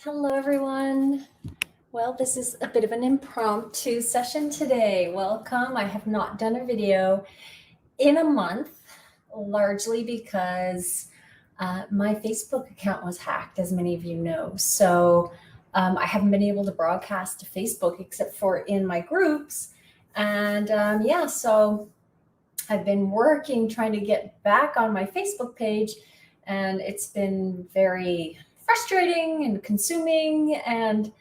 Hello, everyone. Well, this is a bit of an impromptu session today. Welcome. I have not done a video in a month, largely because my Facebook account was hacked, as many of you know. So I haven't been able to broadcast to Facebook except for in my groups. And so I've been working trying to get back on my Facebook page, and it's been very frustrating and consuming and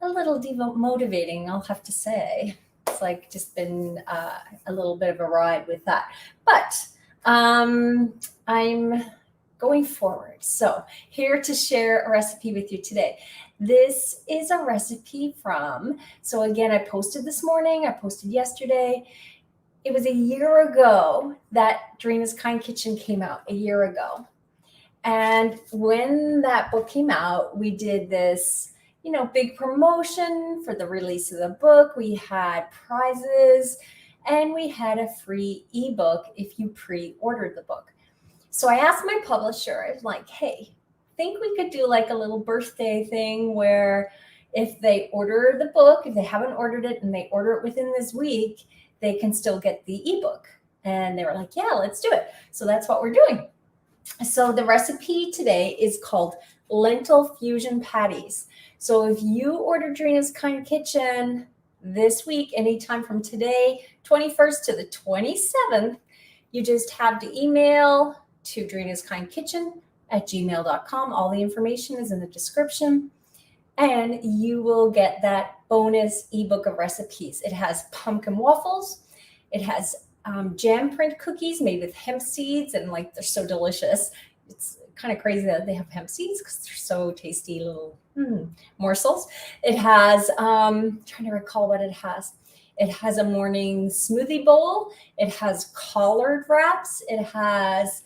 a little demotivating, I'll have to say. It's like just been a little bit of a ride with that. But I'm going forward. So, here to share a recipe with you today. This is a recipe so again, I posted this morning, I posted yesterday. It was a year ago that Dreena's Kind Kitchen came out, a year ago. And when that book came out, we did this, big promotion for the release of the book. We had prizes and we had a free ebook if you pre-ordered the book. So I asked my publisher, I was like, hey, think we could do like a little birthday thing where if they order the book, if they haven't ordered it and they order it within this week, they can still get the ebook. And they were like, yeah, let's do it. So that's what we're doing. So the recipe today is called lentil fusion patties. So if you order Dreena's Kind Kitchen this week, anytime from today, 21st to the 27th, you just have to email to Dreena's Kind Kitchen at gmail.com. All the information is in the description. And you will get that bonus ebook of recipes. It has pumpkin waffles. It has jam print cookies made with hemp seeds, and they're so delicious. It's kind of crazy that they have hemp seeds because they're so tasty little morsels. It has, trying to recall what it has. It has a morning smoothie bowl. It has collard wraps. It has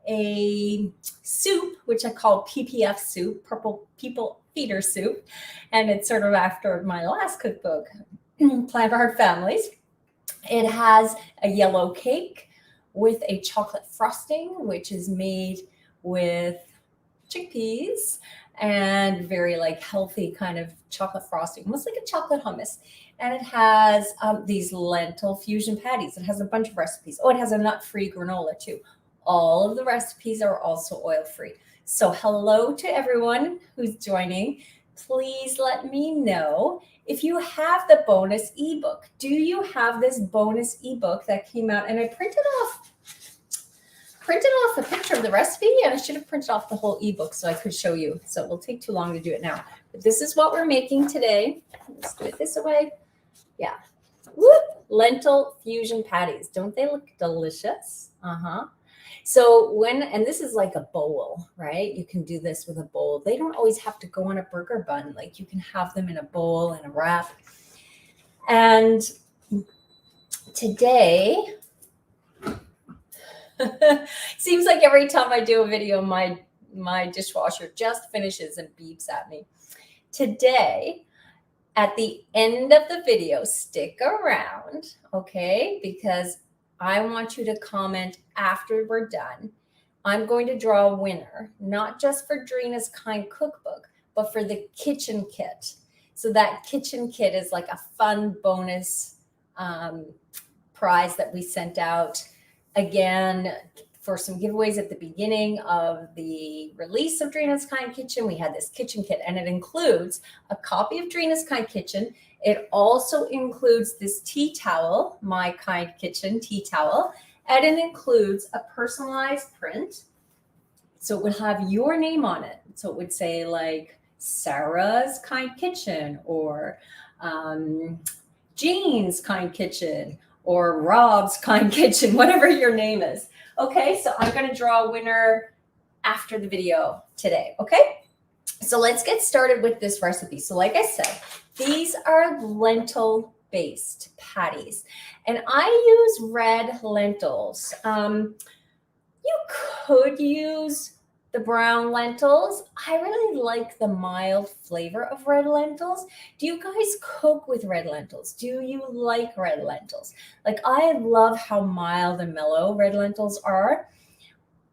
a soup, which I call PPF soup, Purple People Feeder Soup. And it's sort of after my last cookbook, Plan for Heart Families. It has a yellow cake with a chocolate frosting, which is made with chickpeas and very healthy kind of chocolate frosting, almost like a chocolate hummus. And it has these lentil fusion patties. It has a bunch of recipes. Oh, it has a nut-free granola too. All of the recipes are also oil-free. So hello to everyone who's joining. Please let me know if you have the bonus ebook. Do you have this bonus ebook that came out? And I printed off a picture of the recipe, and I should have printed off the whole ebook so I could show you. So it will take too long to do it now. But this is what we're making today. Let's do it this way. Yeah. Whoop! Lentil fusion patties. Don't they look delicious? So and this is like a bowl, right? You can do this with a bowl. They don't always have to go on a burger bun. You can have them in a bowl and a wrap. And today, seems like every time I do a video, my dishwasher just finishes and beeps at me. Today, at the end of the video, stick around, okay? Because I want you to comment after we're done. I'm going to draw a winner, not just for Dreena's Kind cookbook, but for the kitchen kit. So that kitchen kit is like a fun bonus prize that we sent out. Again, for some giveaways at the beginning of the release of Dreena's Kind Kitchen, we had this kitchen kit, and it includes a copy of Dreena's Kind Kitchen. It also includes this tea towel, My Kind Kitchen tea towel, and it includes a personalized print. So it would have your name on it. So it would say Sarah's Kind Kitchen, or Jean's Kind Kitchen, or Rob's Kind Kitchen, whatever your name is. Okay, so I'm going to draw a winner after the video today, okay? So let's get started with this recipe. So like I said, these are lentil-based patties, and I use red lentils. You could use the brown lentils. I really like the mild flavor of red lentils. Do you guys cook with red lentils? Do you like red lentils? I love how mild and mellow red lentils are.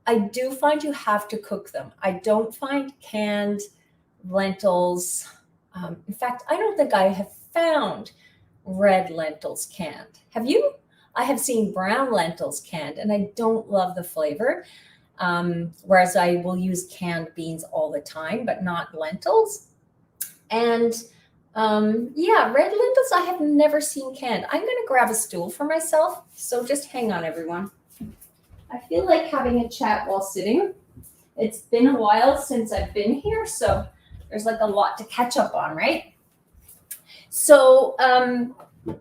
I do find you have to cook them. I don't find canned lentils. In fact, I don't think I have found red lentils canned. Have you? I have seen brown lentils canned, and I don't love the flavor. Whereas I will use canned beans all the time, but not lentils. And yeah, red lentils I have never seen canned. I'm going to grab a stool for myself, so just hang on, everyone. I feel like having a chat while sitting. It's been a while since I've been here, so there's like a lot to catch up on, right? So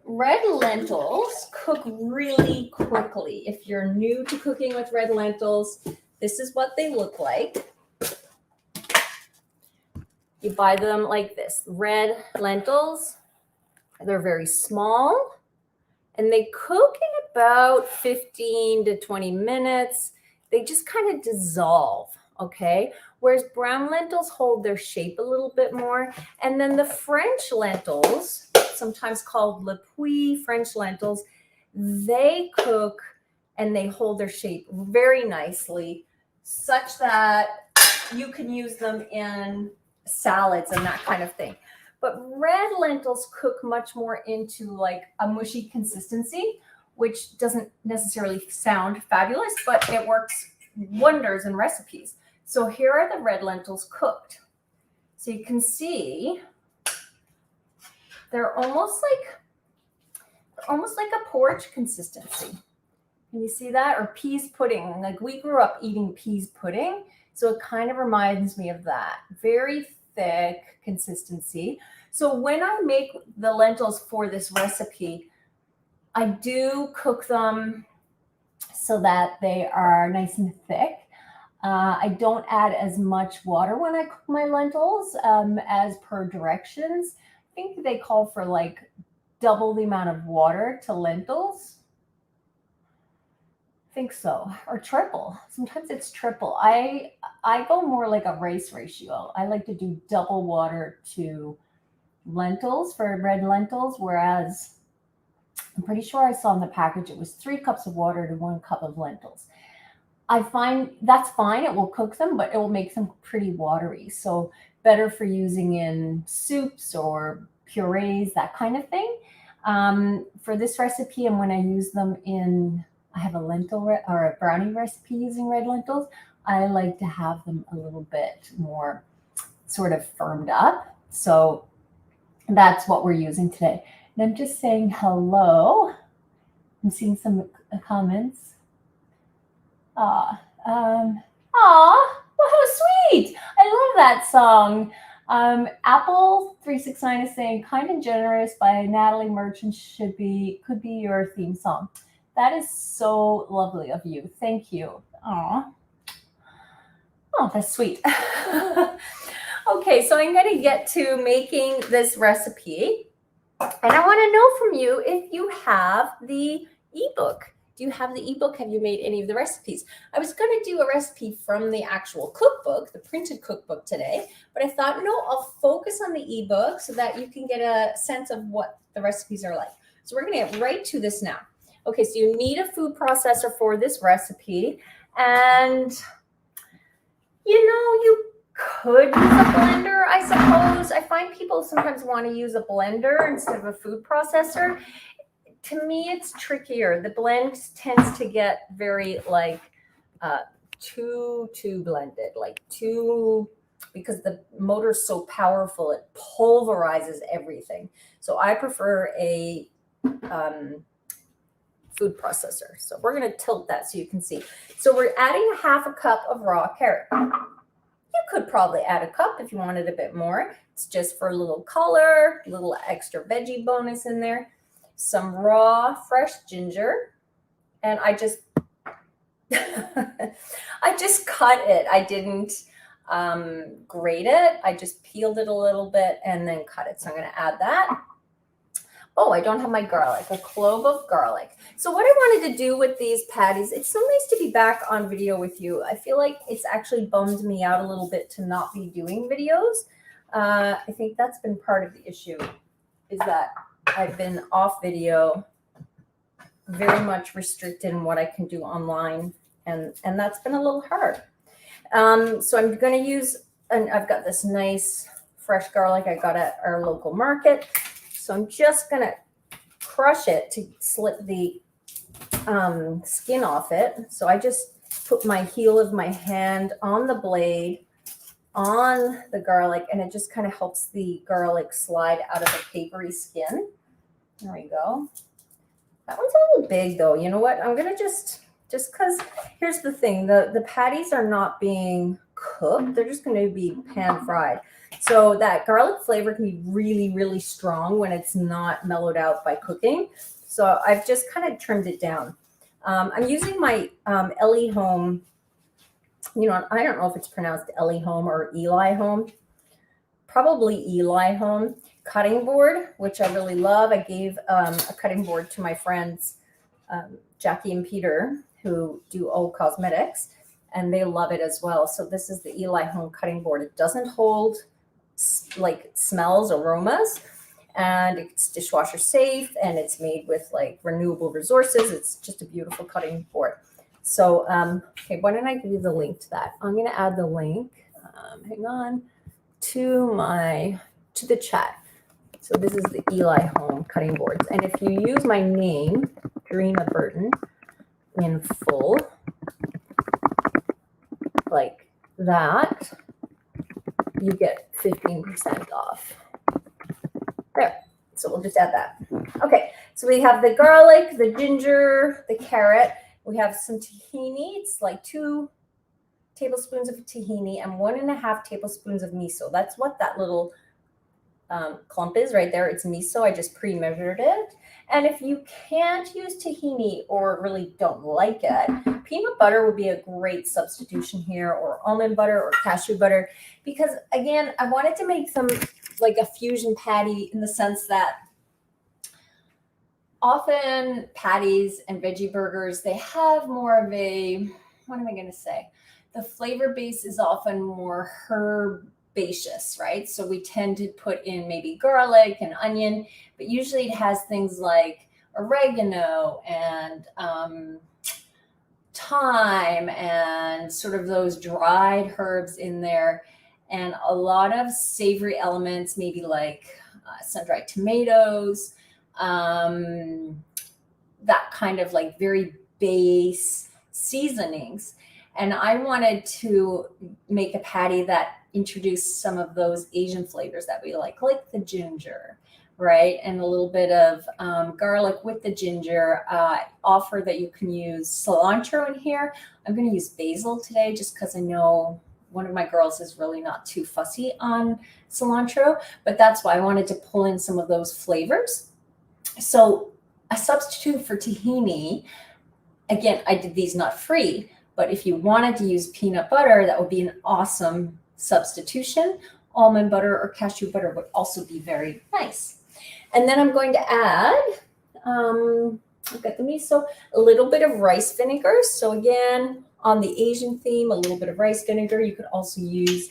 red lentils cook really quickly. If you're new to cooking with red lentils, this is what they look like. You buy them like this, red lentils. They're very small, and they cook in about 15 to 20 minutes. They just kind of dissolve, okay? Whereas brown lentils hold their shape a little bit more. And then the French lentils, sometimes called Le Puy French lentils, they cook and they hold their shape very nicely, such that you can use them in salads and that kind of thing. But red lentils cook much more into like a mushy consistency, which doesn't necessarily sound fabulous, but it works wonders in recipes. So here are the red lentils cooked. So you can see they're almost like a porridge consistency. Can you see that? Or peas pudding. Like we grew up eating peas pudding, so it kind of reminds me of that. Very thick consistency. So when I make the lentils for this recipe, I do cook them so that they are nice and thick. I don't add as much water when I cook my lentils as per directions. I think they call for like double the amount of water to lentils. I think so, or triple. Sometimes it's triple. I go more like a rice ratio. I like to do double water to lentils for red lentils, whereas I'm pretty sure I saw in the package it was 3 cups of water to 1 cup of lentils. I find that's fine. It will cook them, but it will make them pretty watery. So better for using in soups or purees, that kind of thing. For this recipe, and when I use them in, I have a lentil or a brownie recipe using red lentils, I like to have them a little bit more sort of firmed up. So that's what we're using today. And I'm just saying hello. I'm seeing some comments. Well, how sweet. I love that song. Apple369 is saying Kind and Generous by Natalie Merchant could be your theme song. That is so lovely of you. Thank you. Aw. Oh, that's sweet. Okay, so I'm going to get to making this recipe. And I want to know from you if you have the ebook. Do you have the ebook? Have you made any of the recipes? I was going to do a recipe from the actual cookbook, the printed cookbook today, but I thought, no, I'll focus on the ebook so that you can get a sense of what the recipes are like. So we're going to get right to this now. Okay, so you need a food processor for this recipe. And, you know, you could use a blender, I suppose. I find people sometimes want to use a blender instead of a food processor. To me, it's trickier. The blend tends to get very like too blended, like too, because the motor's so powerful, it pulverizes everything. So I prefer a food processor. So we're going to tilt that so you can see. So we're adding 1/2 cup of raw carrot. You could probably add a cup if you wanted a bit more. It's just for a little color, a little extra veggie bonus in there. Some raw, fresh ginger. And I just cut it. I didn't grate it. I just peeled it a little bit and then cut it. So I'm going to add that. Oh, I don't have my garlic, a clove of garlic. So what I wanted to do with these patties, it's so nice to be back on video with you. I feel like it's actually bummed me out a little bit to not be doing videos. I think that's been part of the issue, is that I've been off video, very much restricted in what I can do online, and that's been a little hard. So I'm going to use and I've got this nice fresh garlic I got at our local market. So I'm just going to crush it to slip the skin off it. So I just put my heel of my hand on the blade, on the garlic, and it just kind of helps the garlic slide out of the papery skin. There we go. That one's a little big though. You know what? I'm going to just because here's the thing, the patties are not being cooked. They're just going to be pan fried. So that garlic flavor can be really, really strong when it's not mellowed out by cooking. So I've just kind of trimmed it down. I'm using my Eli Home, you know, I don't know if it's pronounced Eli Home or Eli Home, probably Eli Home cutting board, which I really love. I gave a cutting board to my friends, Jackie and Peter, who do O Cosmetics, and they love it as well. So this is the Eli Home cutting board. It doesn't hold like smells, aromas, and it's dishwasher safe, and it's made with like renewable resources. It's just a beautiful cutting board. So, okay, why don't I give you the link to that? I'm going to add the link, hang on, to the chat. So this is the Eli Home cutting boards. And if you use my name, Dreena Burton, in full, like that, you get 15% off. There. So we'll just add that. Okay, so we have the garlic, the ginger, the carrot. We have some tahini. It's like 2 tablespoons of tahini and 1.5 tablespoons of miso. That's what that little clump is right there. It's miso. I just pre-measured it. And if you can't use tahini or really don't like it, peanut butter would be a great substitution here, or almond butter or cashew butter, because again, I wanted to make them like a fusion patty in the sense that often patties and veggie burgers, they have more of a, what am I going to say? The flavor base is often more herbaceous, right? So we tend to put in maybe garlic and onion, but usually it has things like oregano and thyme and sort of those dried herbs in there, and a lot of savory elements, maybe like sun-dried tomatoes, that kind of like very base seasonings. And I wanted to make a patty that introduced some of those Asian flavors that we like the ginger, right? And a little bit of garlic with the ginger. Offer that you can use cilantro in here. I'm going to use basil today just because I know one of my girls is really not too fussy on cilantro, but that's why I wanted to pull in some of those flavors. So a substitute for tahini, again, I did these not free, but if you wanted to use peanut butter, that would be an awesome substitution. Almond butter or cashew butter would also be very nice. And then I'm going to add, I've got the miso, a little bit of rice vinegar. So again, on the Asian theme, a little bit of rice vinegar. You could also use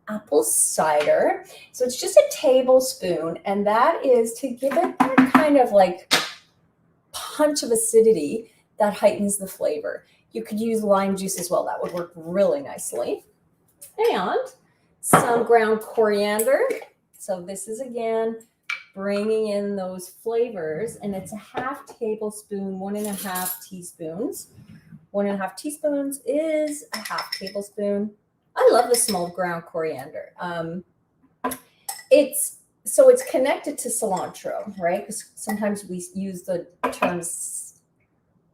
apple cider. So it's just a tablespoon, and that is to give it that kind of like punch of acidity that heightens the flavor. You could use lime juice as well. That would work really nicely. And some ground coriander. So this is, again, bringing in those flavors, and it's a 1/2 tablespoon, 1.5 teaspoons. 1.5 teaspoons is a 1/2 tablespoon. I love the small ground coriander. It's connected to cilantro, right? Because sometimes we use the terms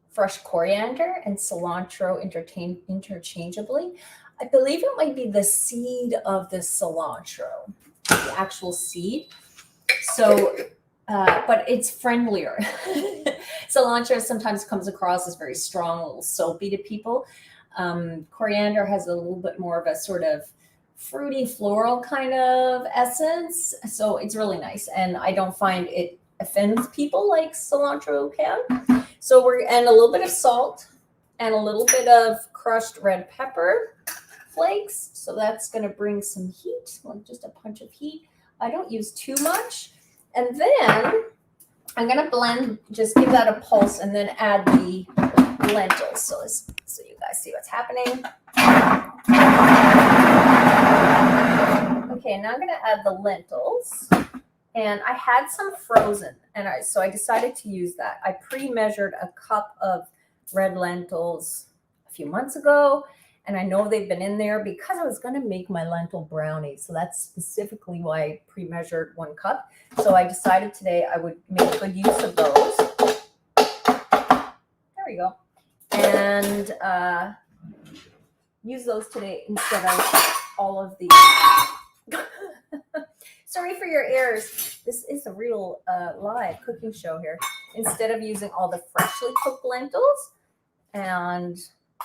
fresh coriander and cilantro interchangeably. I believe it might be the seed of the cilantro, the actual seed. So, but it's friendlier. Cilantro sometimes comes across as very strong, a little soapy to people. Coriander has a little bit more of a sort of fruity, floral kind of essence. So it's really nice. And I don't find it offends people like cilantro can. So and a little bit of salt and a little bit of crushed red pepper flakes. So that's going to bring some heat, like just a punch of heat. I don't use too much. And then I'm going to blend, just give that a pulse, and then add the lentils. So you guys see what's happening. Okay, now I'm going to add the lentils. And I had some frozen, and so I decided to use that. I pre-measured a cup of red lentils a few months ago, and I know they've been in there because I was going to make my lentil brownies. So that's specifically why I pre-measured 1 cup. So I decided today I would make good use of those. There we go. And use those today instead of all of the... Sorry for your ears. This is a real live cooking show here. Instead of using all the freshly cooked lentils, and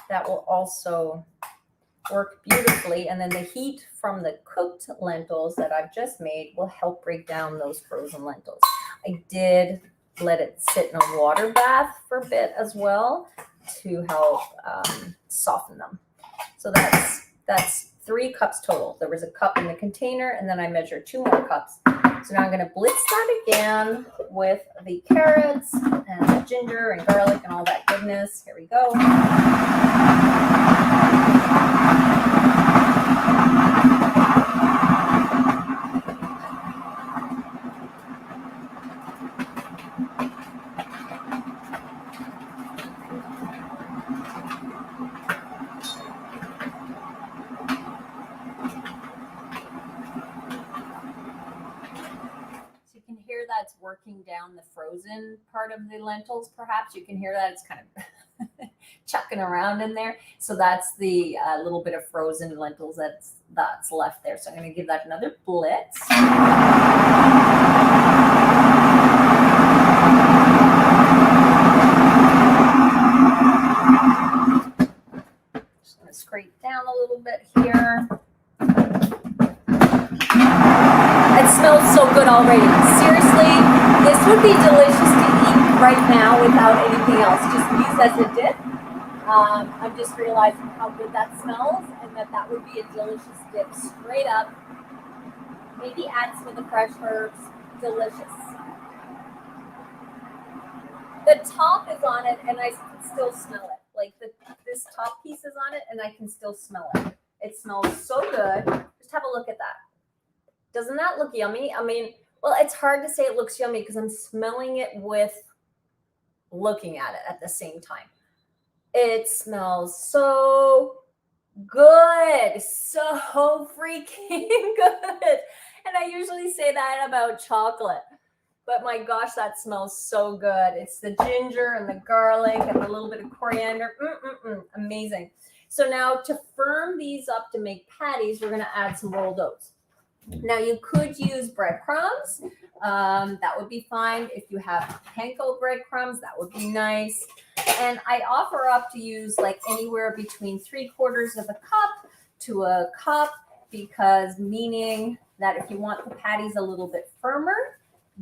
that will also work beautifully. And then the heat from the cooked lentils that I've just made will help break down those frozen lentils. I did let it sit in a water bath for a bit as well to help soften them. So that's 3 cups total. There was a cup in the container, and then I measured 2 more cups. So now I'm going to blitz that again with the carrots and the ginger and garlic and all that goodness. Here we go. That's working down the frozen part of the lentils. Perhaps you can hear that it's kind of chucking around in there. So that's the little bit of frozen lentils that's left there. So I'm going to give that another blitz. Just going to scrape down a little bit here. It smells so good already. Seriously, this would be delicious to eat right now without anything else. Just use as a dip. I'm just realizing how good that smells, and that would be a delicious dip straight up. Maybe add some of the fresh herbs. Delicious. The top is on it, and I can still smell it. Like this top piece is on it, and I can still smell it. It smells so good. Just have a look at that. Doesn't that look yummy? I mean, well, it's hard to say it looks yummy because I'm smelling it with looking at it at the same time. It smells so good. So freaking good. And I usually say that about chocolate. But my gosh, that smells so good. It's the ginger and the garlic and a little bit of coriander. Amazing. So now to firm these up to make patties, we're going to add some rolled oats. Now you could use breadcrumbs. That would be fine. If you have panko breadcrumbs, that would be nice. And I offer up to use like anywhere between 3/4 of a cup to a cup, because meaning that if you want the patties a little bit firmer,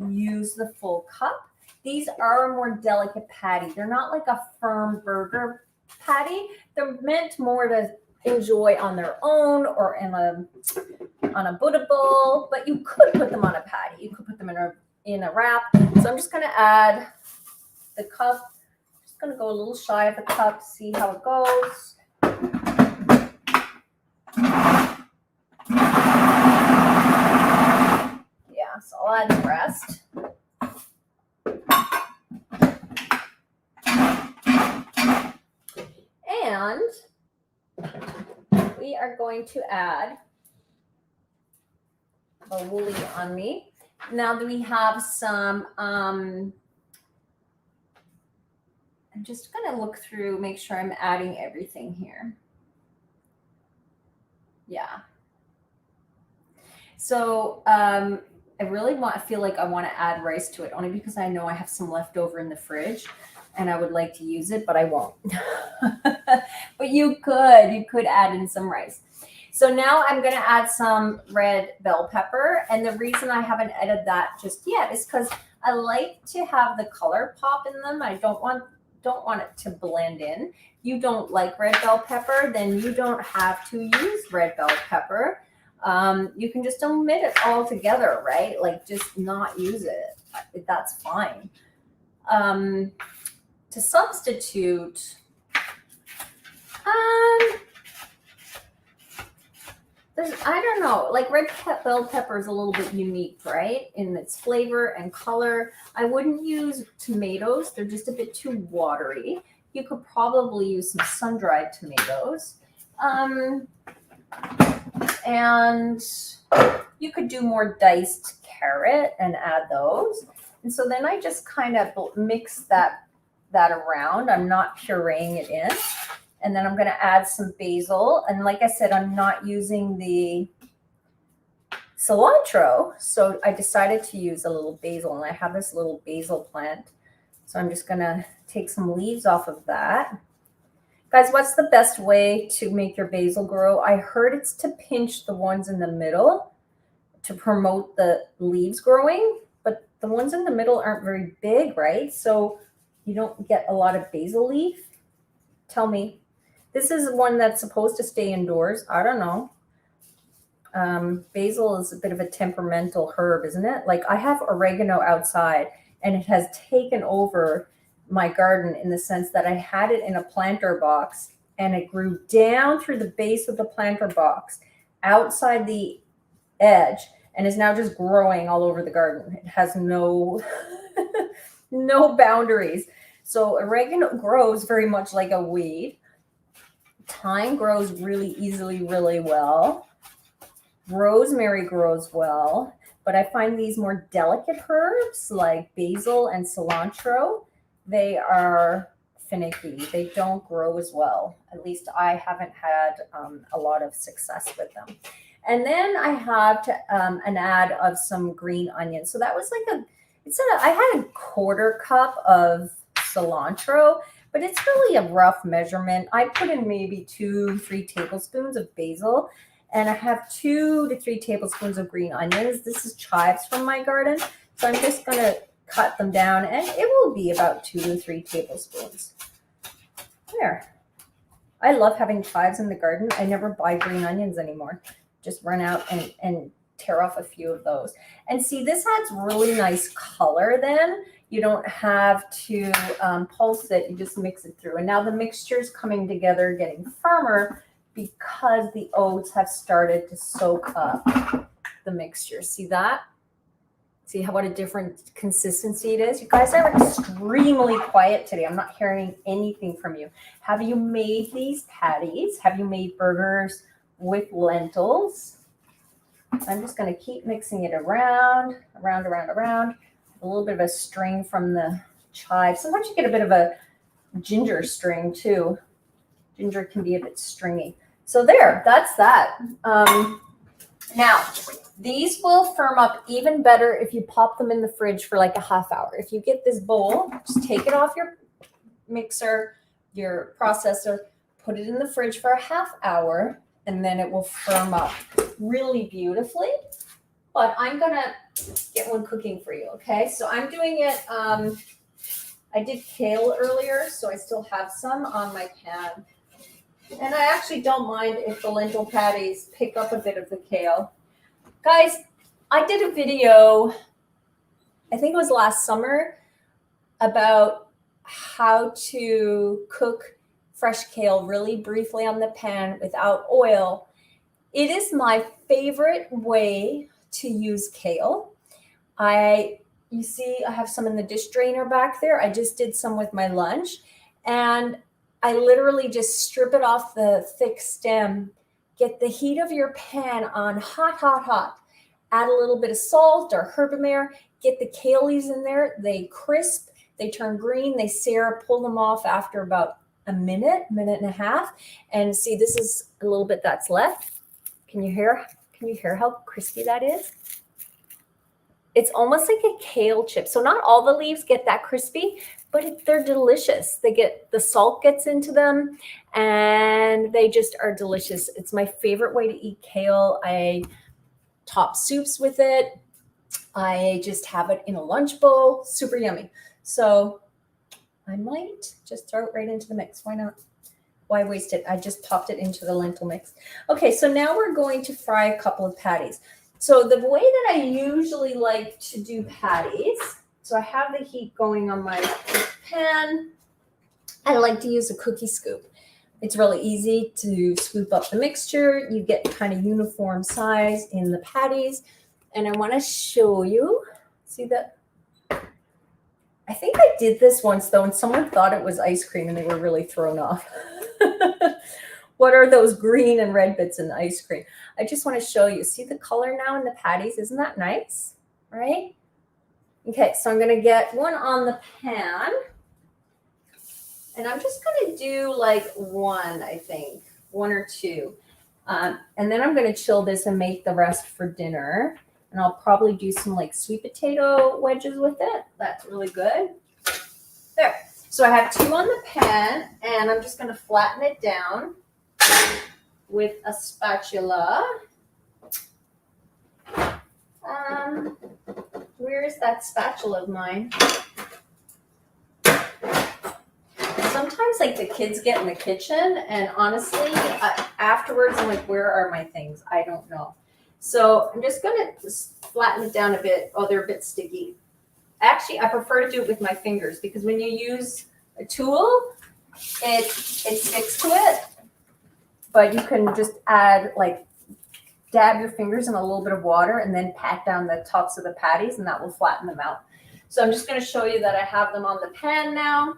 use the full cup. These are a more delicate patty. They're not like a firm burger patty. They're meant more to enjoy on their own or on a Buddha bowl, but you could put them on a patty. You could put them in a wrap. So I'm just going to add the cup. I'm just going to go a little shy of the cup, see how it goes. Yeah, so I'll add the rest. And we are going to add a woolly on me. Now that we have some, I'm just going to look through, make sure I'm adding everything here. Yeah. So I really feel like I want to add rice to it, only because I know I have some left over in the fridge and I would like to use it, but I won't. But you could add in some rice. So now I'm going to add some red bell pepper. And the reason I haven't added that just yet is because I like to have the color pop in them. I don't want it to blend in. You don't like red bell pepper, then you don't have to use red bell pepper. You can just omit it altogether, right? Like just not use it. That's fine. To substitute, I don't know, like red bell pepper is a little bit unique, right? In its flavor and color. I wouldn't use tomatoes. They're just a bit too watery. You could probably use some sun-dried tomatoes. And you could do more diced carrot and add those. And so then I just kind of mix that around. I'm not pureeing it in. And then I'm going to add some basil. And like I said, I'm not using the cilantro. So I decided to use a little basil. And I have this little basil plant. So I'm just going to take some leaves off of that. Guys, what's the best way to make your basil grow? I heard it's to pinch the ones in the middle to promote the leaves growing. But the ones in the middle aren't very big, right? So you don't get a lot of basil leaf. Tell me. This is one that's supposed to stay indoors. I don't know. Basil is a bit of a temperamental herb, isn't it? Like I have oregano outside and it has taken over my garden in the sense that I had it in a planter box and it grew down through the base of the planter box outside the edge and is now just growing all over the garden. It has no, no boundaries. So oregano grows very much like a weed. Thyme grows really easily, really well. Rosemary grows well, but I find these more delicate herbs like basil and cilantro, they are finicky. They don't grow as well. At least I haven't had a lot of success with them. And then I have an add of some green onions. So that was like I had a quarter cup of cilantro, but it's really a rough measurement. I put in maybe 2-3 tablespoons of basil, and I have 2 to 3 tablespoons of green onions. This is chives from my garden, so I'm just going to cut them down, and it will be about 2 to 3 tablespoons. There. I love having chives in the garden. I never buy green onions anymore. Just run out and tear off a few of those. And see, this adds really nice color then. You don't have to pulse it. You just mix it through. And now the mixture is coming together, getting firmer because the oats have started to soak up the mixture. See that? See what a different consistency it is? You guys are extremely quiet today. I'm not hearing anything from you. Have you made these patties? Have you made burgers with lentils? I'm just going to keep mixing it around. A little bit of a string from the chives. Sometimes you get a bit of a ginger string too. Ginger can be a bit stringy. So there, that's that. Now, these will firm up even better if you pop them in the fridge for like a half hour. If you get this bowl, just take it off your mixer, your processor, put it in the fridge for a half hour, and then it will firm up really beautifully. But I'm going to get one cooking for you, okay? So I'm doing it, I did kale earlier, so I still have some on my pan. And I actually don't mind if the lentil patties pick up a bit of the kale. Guys, I did a video, I think it was last summer, about how to cook fresh kale really briefly on the pan without oil. It is my favorite way to use kale. You see, I have some in the dish drainer back there. I just did some with my lunch, and I literally just strip it off the thick stem, get the heat of your pan on hot, add a little bit of salt or herbamare, get the kale leaves in there. They crisp, they turn green, they sear, pull them off after about a minute and a half. And see, this is a little bit that's left. Can you hear how crispy that is? It's almost like a kale chip. So not all the leaves get that crispy, but they're delicious. The salt gets into them and they just are delicious. It's my favorite way to eat kale. I top soups with it. I just have it in a lunch bowl. Super yummy. So I might just throw it right into the mix. Why not? Why waste it? I just popped it into the lentil mix. Okay, so now we're going to fry a couple of patties. So the way that I usually like to do patties, so I have the heat going on my pan. I like to use a cookie scoop. It's really easy to scoop up the mixture. You get kind of uniform size in the patties. And I want to show you, see that? I think I did this once though, and someone thought it was ice cream and they were really thrown off. What are those green and red bits in the ice cream? I just want to show you. See the color now in the patties? Isn't that nice? Right? Okay, so I'm going to get one on the pan. And I'm just going to do like one, I think, one or two. And then I'm going to chill this and make the rest for dinner. And I'll probably do some like sweet potato wedges with it. That's really good. There. So I have two on the pan, and I'm just going to flatten it down with a spatula. Where is that spatula of mine? Sometimes like the kids get in the kitchen, and honestly, afterwards I'm like, where are my things? I don't know. So I'm just going to flatten it down a bit. Oh, they're a bit sticky. Actually, I prefer to do it with my fingers because when you use a tool, it sticks to it. But you can just add like dab your fingers in a little bit of water and then pat down the tops of the patties, and that will flatten them out. So I'm just going to show you that I have them on the pan now.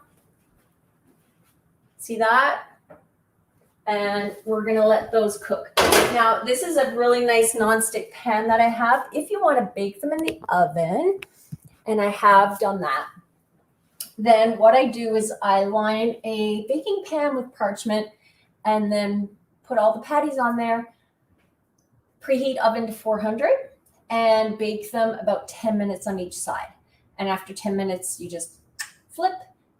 See that? And we're going to let those cook. Now, this is a really nice nonstick pan that I have. If you want to bake them in the oven, and I have done that, then what I do is I line a baking pan with parchment and then put all the patties on there, preheat oven to 400, and bake them about 10 minutes on each side. And after 10 minutes, you just flip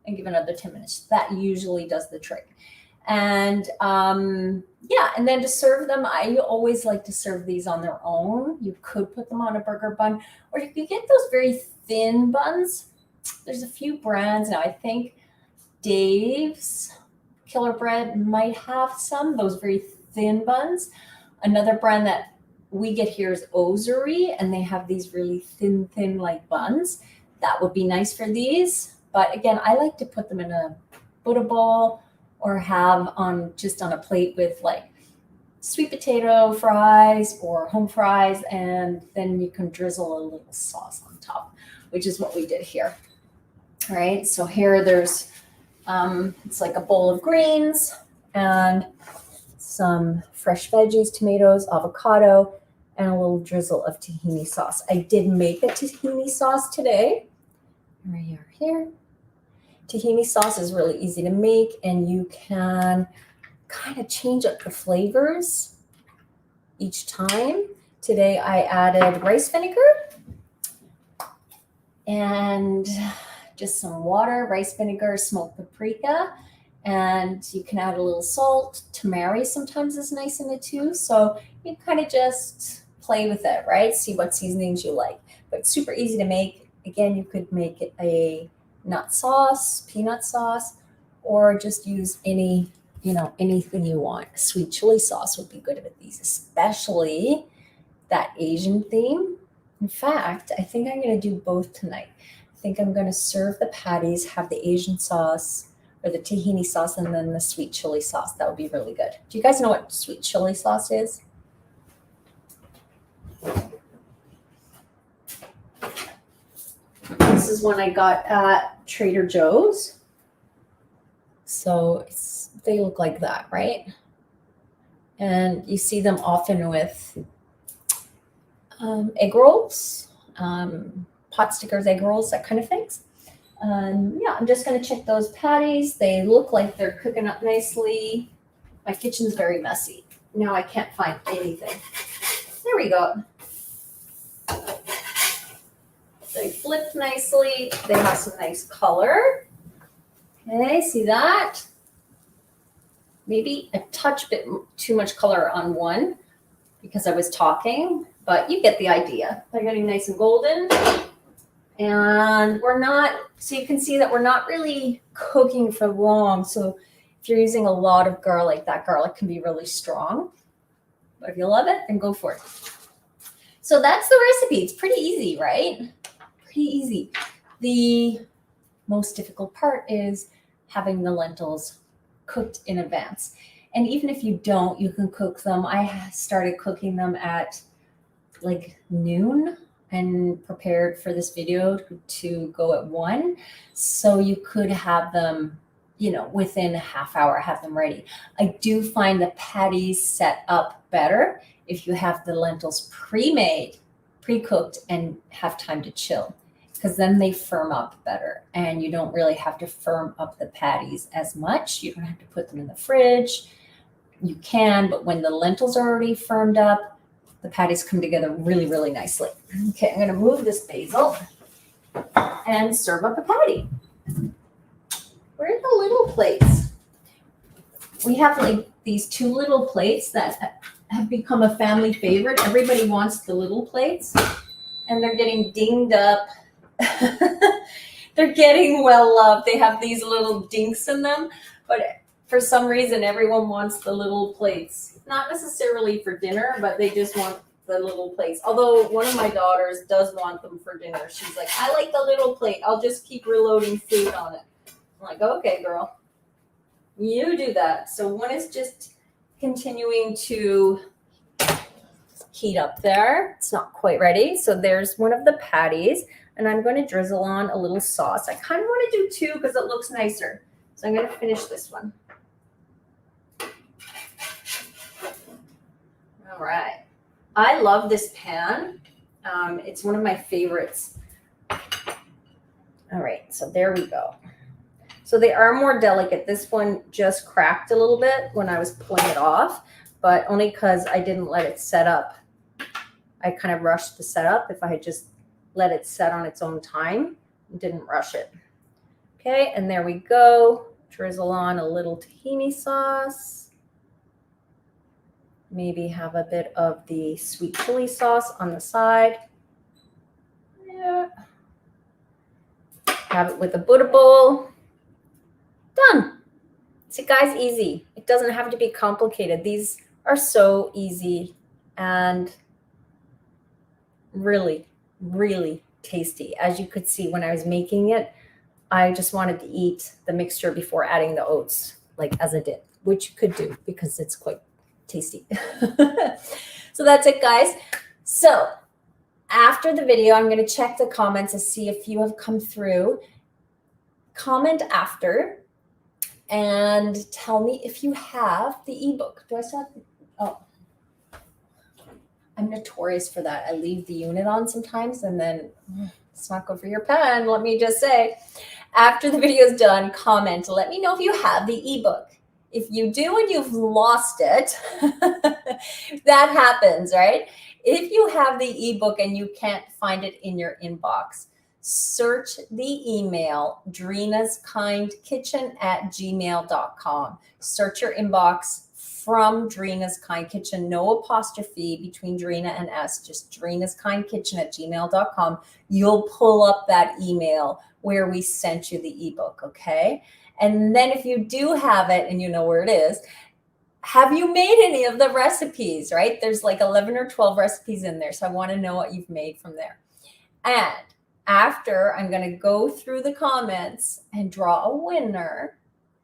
and give another 10 minutes. That usually does the trick. And yeah, and then to serve them, I always like to serve these on their own. You could put them on a burger bun, or you could get those very thin buns. There's a few brands now. I think Dave's Killer Bread might have some, those very thin buns. Another brand that we get here is Osery, and they have these really thin like buns. That would be nice for these. But again, I like to put them in a Buddha bowl or have just on a plate with like sweet potato fries or home fries, and then you can drizzle a little sauce on top, which is what we did here. All right, so here there's, it's like a bowl of greens and some fresh veggies, tomatoes, avocado, and a little drizzle of tahini sauce. I did make a tahini sauce today. Right here. Tahini sauce is really easy to make, and you can kind of change up the flavors each time. Today I added rice vinegar and just some water, rice vinegar, smoked paprika, and you can add a little salt. Tamari sometimes is nice in it too. So you kind of just play with it, right? See what seasonings you like. But it's super easy to make. Again, you could make it a nut sauce, peanut sauce, or just use any, anything you want. Sweet chili sauce would be good with these, especially that Asian theme. In fact, I think I'm going to do both tonight. I think I'm going to serve the patties, have the Asian sauce or the tahini sauce, and then the sweet chili sauce. That would be really good. Do you guys know what sweet chili sauce is? This is one I got at Trader Joe's. So they look like that, right? And you see them often with egg rolls, pot stickers, egg rolls, that kind of things. Yeah, I'm just going to check those patties. They look like they're cooking up nicely. My kitchen's very messy. Now I can't find anything. There we go. They flipped nicely. They have some nice color. Okay, see that? Maybe a touch bit too much color on one because I was talking, but you get the idea. They're getting nice and golden. And so you can see that we're not really cooking for long. So if you're using a lot of garlic, that garlic can be really strong. But if you love it, then go for it. So that's the recipe. It's pretty easy, right? Pretty easy. The most difficult part is having the lentils cooked in advance. And even if you don't, you can cook them. I started cooking them at like noon and prepared for this video to go at 1. So you could have them, you know, within a half hour, have them ready. I do find the patties set up better if you have the lentils pre-made, pre-cooked, and have time to chill, because then they firm up better and you don't really have to firm up the patties as much. You don't have to put them in the fridge. You can, but when the lentils are already firmed up, the patties come together really, really nicely. Okay, I'm gonna move this basil and serve up a patty. Where are the little plates? We have like these 2 little plates that have become a family favorite. Everybody wants the little plates and they're getting dinged up. They're getting well loved. They have these little dinks in them, but for some reason, everyone wants the little plates. Not necessarily for dinner, but they just want the little plates. Although one of my daughters does want them for dinner. She's like, I like the little plate. I'll just keep reloading food on it. I'm like, okay, girl, you do that. So one is just continuing to heat up there. It's not quite ready. So there's one of the patties, and I'm going to drizzle on a little sauce. I kind of want to do 2 because it looks nicer. So I'm going to finish this one. All right. I love this pan. It's one of my favorites. All right, so there we go. So they are more delicate. This one just cracked a little bit when I was pulling it off, but only because I didn't let it set up. I kind of rushed the setup. If I had just let it set on its own time, didn't rush it. Okay, and there we go. Drizzle on a little tahini sauce. Maybe have a bit of the sweet chili sauce on the side. Yeah. Have it with a Buddha bowl. Done. See, guys, easy. It doesn't have to be complicated. These are so easy and really, really tasty. As you could see when I was making it, I just wanted to eat the mixture before adding the oats, like as a dip, which you could do because it's quite tasty. So that's it, guys. So after the video, I'm going to check the comments to see if you have come through. Comment after and tell me if you have the ebook. Do I still have? Oh, I'm notorious for that. I leave the unit on sometimes and then it's not good for your pen. Let me just say, after the video is done, comment. Let me know if you have the ebook. If you do and you've lost it, that happens, right? If you have the ebook and you can't find it in your inbox, search the email dreenaskindkitchen@gmail.com. Search your inbox from Dreena's Kind Kitchen, no apostrophe between Dreena and S, just dreenaskindkitchen@gmail.com. You'll pull up that email where we sent you the ebook, okay? And then if you do have it and you know where it is, have you made any of the recipes, right? There's like 11 or 12 recipes in there. So I want to know what you've made from there. And after, I'm going to go through the comments and draw a winner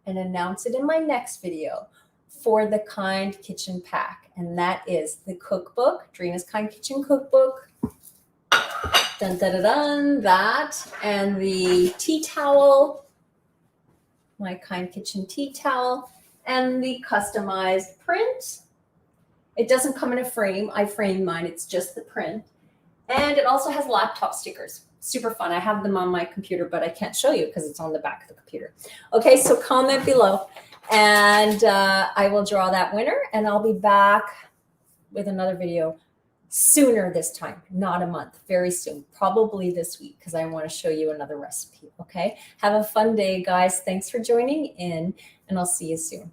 and announce it in my next video for the Kind Kitchen pack. And that is the cookbook, Dreena's Kind Kitchen cookbook. Dun, dun, dun, dun, that. And the tea towel, my Kind Kitchen tea towel, and the customized print. It doesn't come in a frame. I framed mine. It's just the print. And it also has laptop stickers. Super fun. I have them on my computer, but I can't show you because it's on the back of the computer. Okay, so comment below, and I will draw that winner, and I'll be back with another video sooner this time, not a month, very soon, probably this week, because I want to show you another recipe. Okay, have a fun day, guys. Thanks for joining in, and I'll see you soon.